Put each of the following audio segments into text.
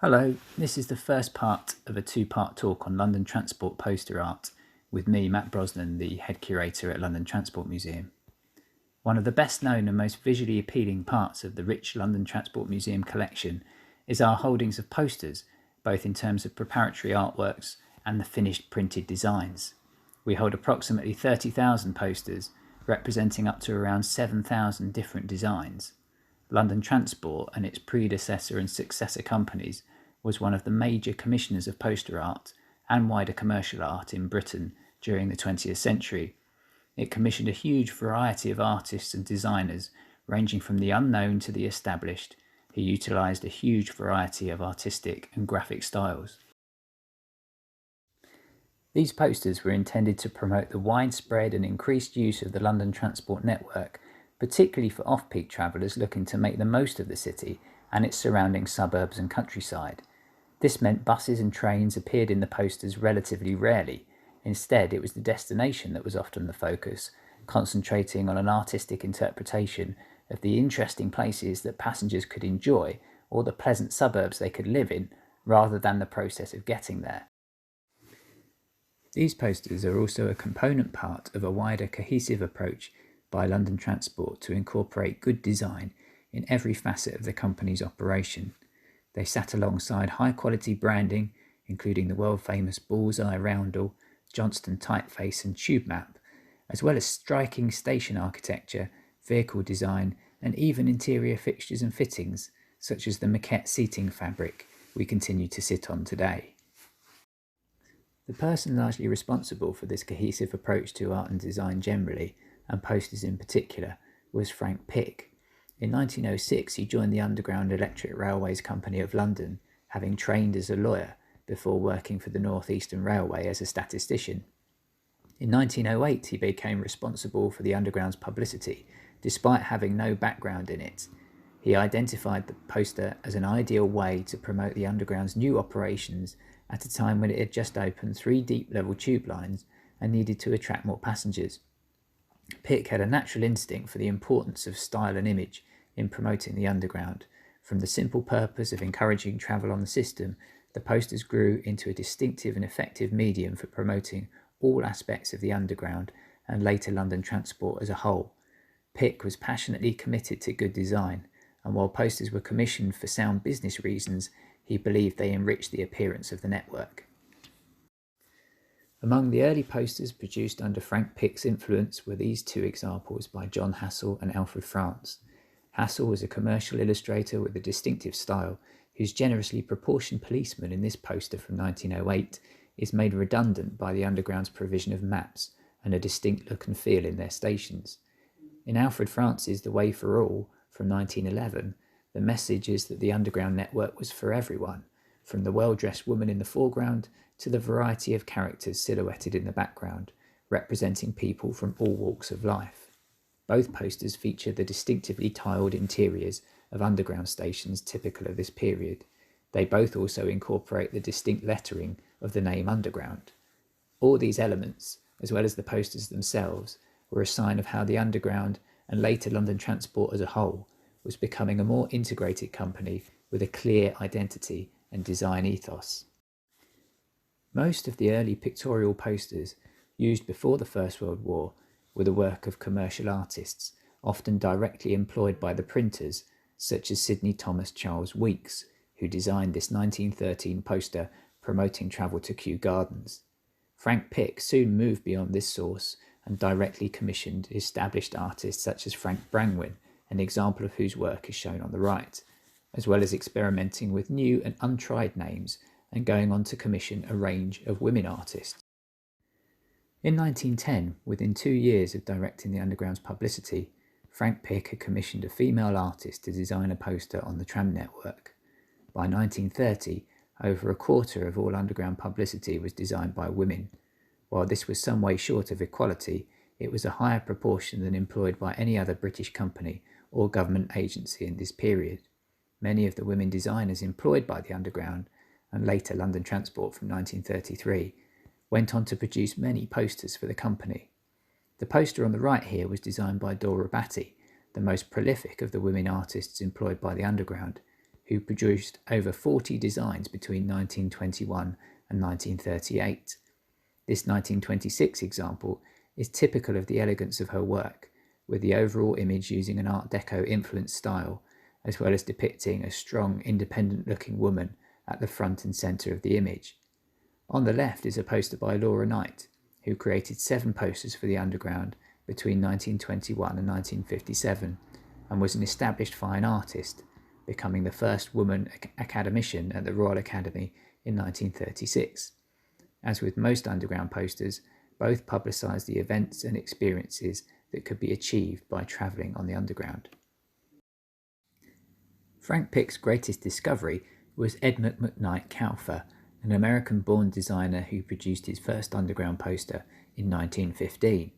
Hello, this is the first part of a two-part talk on London Transport poster art with me, Matt Brosnan, the head curator at London Transport Museum. One of the best known and most visually appealing parts of the rich London Transport Museum collection is our holdings of posters, both in terms of preparatory artworks and the finished printed designs. We hold approximately 30,000 posters, representing up to around 7,000 different designs. London Transport and its predecessor and successor companies was one of the major commissioners of poster art and wider commercial art in Britain during the 20th century. It commissioned a huge variety of artists and designers, ranging from the unknown to the established, who utilised a huge variety of artistic and graphic styles. These posters were intended to promote the widespread and increased use of the London Transport network, particularly for off-peak travellers looking to make the most of the city and its surrounding suburbs and countryside. This meant buses and trains appeared in the posters relatively rarely. Instead, it was the destination that was often the focus, concentrating on an artistic interpretation of the interesting places that passengers could enjoy or the pleasant suburbs they could live in, rather than the process of getting there. These posters are also a component part of a wider cohesive approach by London Transport to incorporate good design in every facet of the company's operation. They sat alongside high-quality branding, including the world-famous bullseye roundel, Johnston typeface and tube map, as well as striking station architecture, vehicle design, and even interior fixtures and fittings, such as the maquette seating fabric we continue to sit on today. The person largely responsible for this cohesive approach to art and design generally, and posters in particular, was Frank Pick. In 1906 he joined the Underground Electric Railways Company of London, having trained as a lawyer before working for the North Eastern Railway as a statistician. In 1908 he became responsible for the Underground's publicity, despite having no background in it. He identified the poster as an ideal way to promote the Underground's new operations at a time when it had just opened 3 deep-level tube lines and needed to attract more passengers. Pick had a natural instinct for the importance of style and image in promoting the Underground. From the simple purpose of encouraging travel on the system, the posters grew into a distinctive and effective medium for promoting all aspects of the Underground and later London Transport as a whole. Pick was passionately committed to good design, and while posters were commissioned for sound business reasons, he believed they enriched the appearance of the network. Among the early posters produced under Frank Pick's influence were these 2 examples by John Hassell and Alfred France. Hassell was a commercial illustrator with a distinctive style, whose generously proportioned policeman in this poster from 1908 is made redundant by the Underground's provision of maps and a distinct look and feel in their stations. In Alfred France's The Way for All from 1911, the message is that the Underground network was for everyone, from the well-dressed woman in the foreground to the variety of characters silhouetted in the background, representing people from all walks of life. Both posters feature the distinctively tiled interiors of Underground stations typical of this period. They both also incorporate the distinct lettering of the name Underground. All these elements, as well as the posters themselves, were a sign of how the Underground, and later London Transport as a whole, was becoming a more integrated company with a clear identity and design ethos. Most of the early pictorial posters used before the First World War were the work of commercial artists, often directly employed by the printers, such as Sidney Thomas Charles Weeks, who designed this 1913 poster promoting travel to Kew Gardens. Frank Pick soon moved beyond this source and directly commissioned established artists such as Frank Brangwyn, an example of whose work is shown on the right, as well as experimenting with new and untried names and going on to commission a range of women artists. In 1910, within 2 years of directing the Underground's publicity, Frank Pick had commissioned a female artist to design a poster on the tram network. By 1930, over a quarter of all Underground publicity was designed by women. While this was some way short of equality, it was a higher proportion than employed by any other British company or government agency in this period. Many of the women designers employed by the Underground, and later London Transport from 1933, went on to produce many posters for the company. The poster on the right here was designed by Dora Botti, the most prolific of the women artists employed by the Underground, who produced over 40 designs between 1921 and 1938. This 1926 example is typical of the elegance of her work, with the overall image using an Art Deco influenced style, as well as depicting a strong, independent-looking woman at the front and centre of the image. On the left is a poster by Laura Knight, who created 7 posters for the Underground between 1921 and 1957, and was an established fine artist, becoming the first woman academician at the Royal Academy in 1936. As with most Underground posters, both publicised the events and experiences that could be achieved by travelling on the Underground. Frank Pick's greatest discovery was Edmund McKnight Kauffer, an American-born designer who produced his first Underground poster in 1915.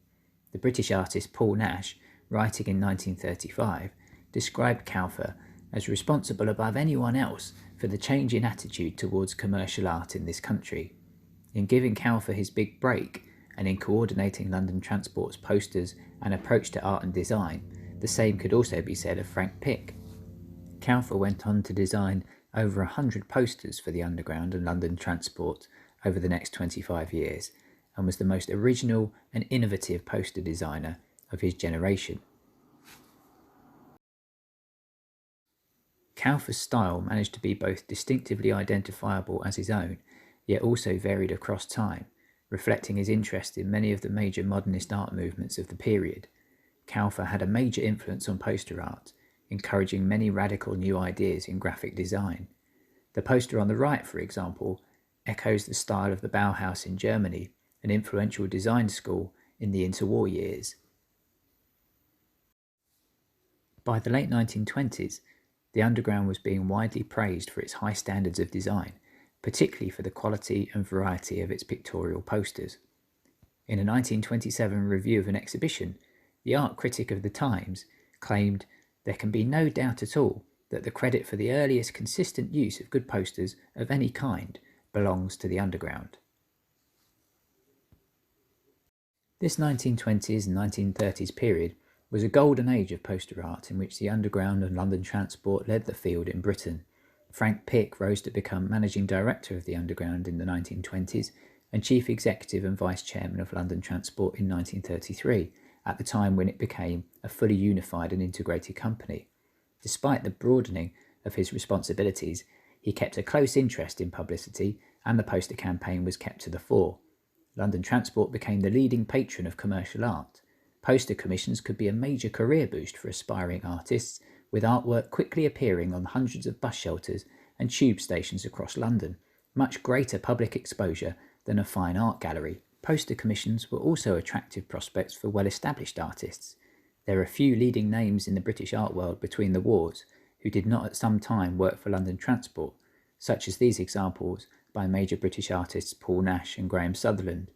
The British artist Paul Nash, writing in 1935, described Kauffer as responsible above anyone else for the change in attitude towards commercial art in this country. In giving Kauffer his big break, and in coordinating London Transport's posters and approach to art and design, the same could also be said of Frank Pick. Kauffer went on to design over 100 posters for the Underground and London Transport over the next 25 years, and was the most original and innovative poster designer of his generation. Kauffer's style managed to be both distinctively identifiable as his own, yet also varied across time, reflecting his interest in many of the major modernist art movements of the period. Kauffer had a major influence on poster art, encouraging many radical new ideas in graphic design. The poster on the right, for example, echoes the style of the Bauhaus in Germany, an influential design school in the interwar years. By the late 1920s, the Underground was being widely praised for its high standards of design, particularly for the quality and variety of its pictorial posters. In a 1927 review of an exhibition, the art critic of the Times claimed, "There can be no doubt at all that the credit for the earliest consistent use of good posters of any kind belongs to the Underground." This 1920s and 1930s period was a golden age of poster art in which the Underground and London Transport led the field in Britain. Frank Pick rose to become managing director of the Underground in the 1920s and chief executive and vice chairman of London Transport in 1933, at the time when it became a fully unified and integrated company. Despite the broadening of his responsibilities, he kept a close interest in publicity, and the poster campaign was kept to the fore. London Transport became the leading patron of commercial art. Poster commissions could be a major career boost for aspiring artists, with artwork quickly appearing on hundreds of bus shelters and tube stations across London, much greater public exposure than a fine art gallery. Poster commissions were also attractive prospects for well-established artists. There are few leading names in the British art world between the wars who did not at some time work for London Transport, such as these examples by major British artists Paul Nash and Graham Sutherland.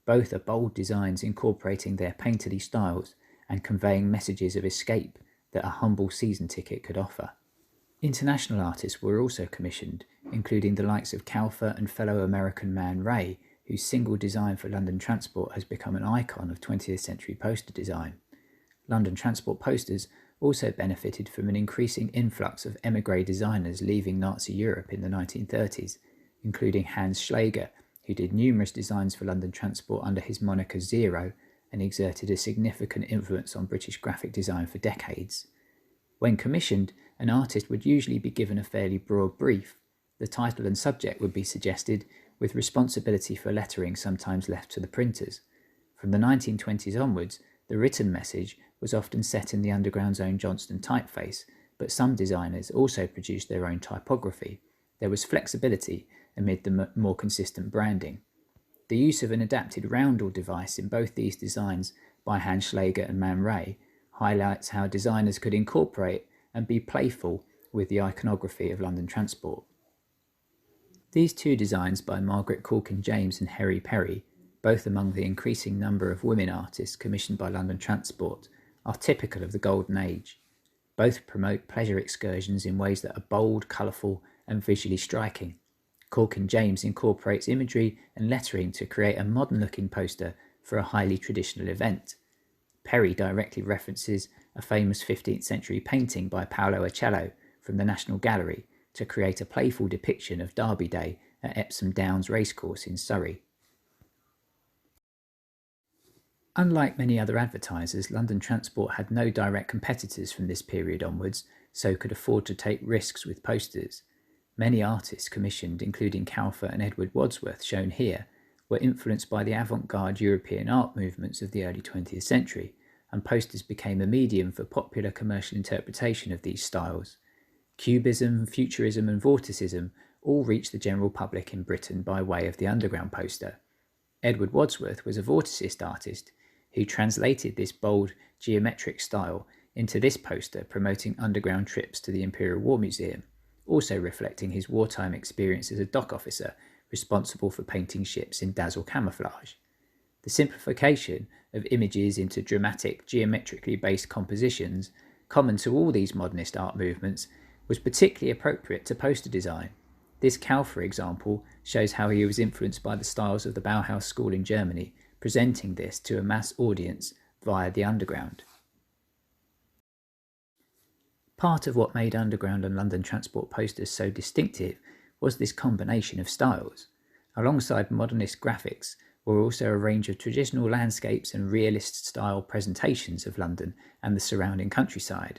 Both are bold designs incorporating their painterly styles and conveying messages of escape that a humble season ticket could offer. International artists were also commissioned, including the likes of Kauffer and fellow American Man Ray, whose single design for London Transport has become an icon of 20th century poster design. London Transport posters also benefited from an increasing influx of émigré designers leaving Nazi Europe in the 1930s, including Hans Schläger, who did numerous designs for London Transport under his moniker Zero and exerted a significant influence on British graphic design for decades. When commissioned, an artist would usually be given a fairly broad brief. The title and subject would be suggested, with responsibility for lettering sometimes left to the printers. From the 1920s onwards, the written message was often set in the Underground's own Johnston typeface, but some designers also produced their own typography. There was flexibility amid the more consistent branding. The use of an adapted roundel device in both these designs by Hans Schläger and Man Ray highlights how designers could incorporate and be playful with the iconography of London Transport. These two designs by Margaret Corkin James and Harry Perry, both among the increasing number of women artists commissioned by London Transport, are typical of the Golden Age. Both promote pleasure excursions in ways that are bold, colourful and visually striking. Corkin James incorporates imagery and lettering to create a modern-looking poster for a highly traditional event. Perry directly references a famous 15th century painting by Paolo Uccello from the National Gallery to create a playful depiction of Derby Day at Epsom Downs Racecourse in Surrey. Unlike many other advertisers, London Transport had no direct competitors from this period onwards, so could afford to take risks with posters. Many artists commissioned, including Calfer and Edward Wodsworth, shown here, were influenced by the avant-garde European art movements of the early 20th century, and posters became a medium for popular commercial interpretation of these styles. Cubism, Futurism and Vorticism all reached the general public in Britain by way of the underground poster. Edward Wodsworth was a Vorticist artist who translated this bold, geometric style into this poster promoting underground trips to the Imperial War Museum, also reflecting his wartime experience as a dock officer responsible for painting ships in dazzle camouflage. The simplification of images into dramatic, geometrically based compositions, common to all these modernist art movements, was particularly appropriate to poster design. This Calfer example shows how he was influenced by the styles of the Bauhaus school in Germany, presenting this to a mass audience via the underground. Part of what made Underground and London Transport posters so distinctive was this combination of styles. Alongside modernist graphics were also a range of traditional landscapes and realist-style presentations of London and the surrounding countryside.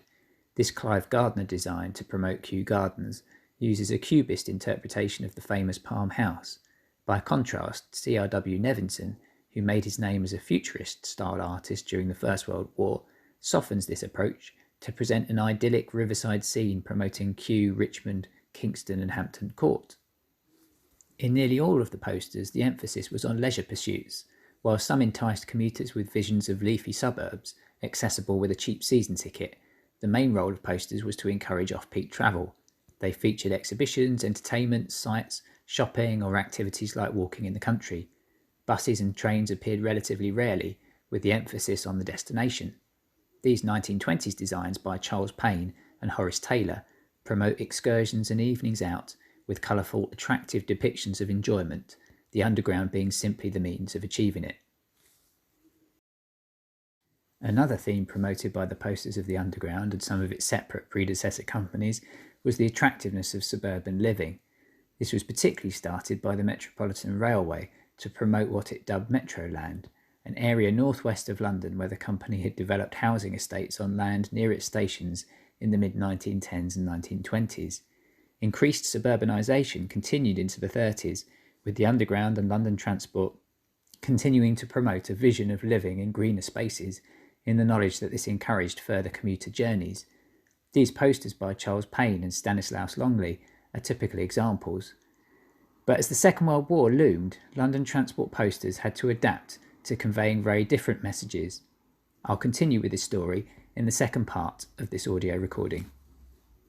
This Clive Gardner design to promote Kew Gardens uses a cubist interpretation of the famous Palm House. By contrast, C.R.W. Nevinson, who made his name as a futurist-style artist during the First World War, softens this approach to present an idyllic riverside scene promoting Kew, Richmond, Kingston and Hampton Court. In nearly all of the posters, the emphasis was on leisure pursuits, while some enticed commuters with visions of leafy suburbs, accessible with a cheap season ticket. The main role of posters was to encourage off-peak travel. They featured exhibitions, entertainment, sites, shopping or activities like walking in the country. Buses and trains appeared relatively rarely, with the emphasis on the destination. These 1920s designs by Charles Payne and Horace Taylor promote excursions and evenings out with colourful, attractive depictions of enjoyment, the underground being simply the means of achieving it. Another theme promoted by the posters of the underground and some of its separate predecessor companies was the attractiveness of suburban living. This was particularly started by the Metropolitan Railway to promote what it dubbed Metroland, an area northwest of London where the company had developed housing estates on land near its stations in the mid-1910s and 1920s. Increased suburbanisation continued into the 30s, with the Underground and London Transport continuing to promote a vision of living in greener spaces in the knowledge that this encouraged further commuter journeys. These posters by Charles Payne and Stanislaus Longley are typical examples. But as the Second World War loomed, London Transport posters had to adapt to conveying very different messages. I'll continue with this story in the second part of this audio recording.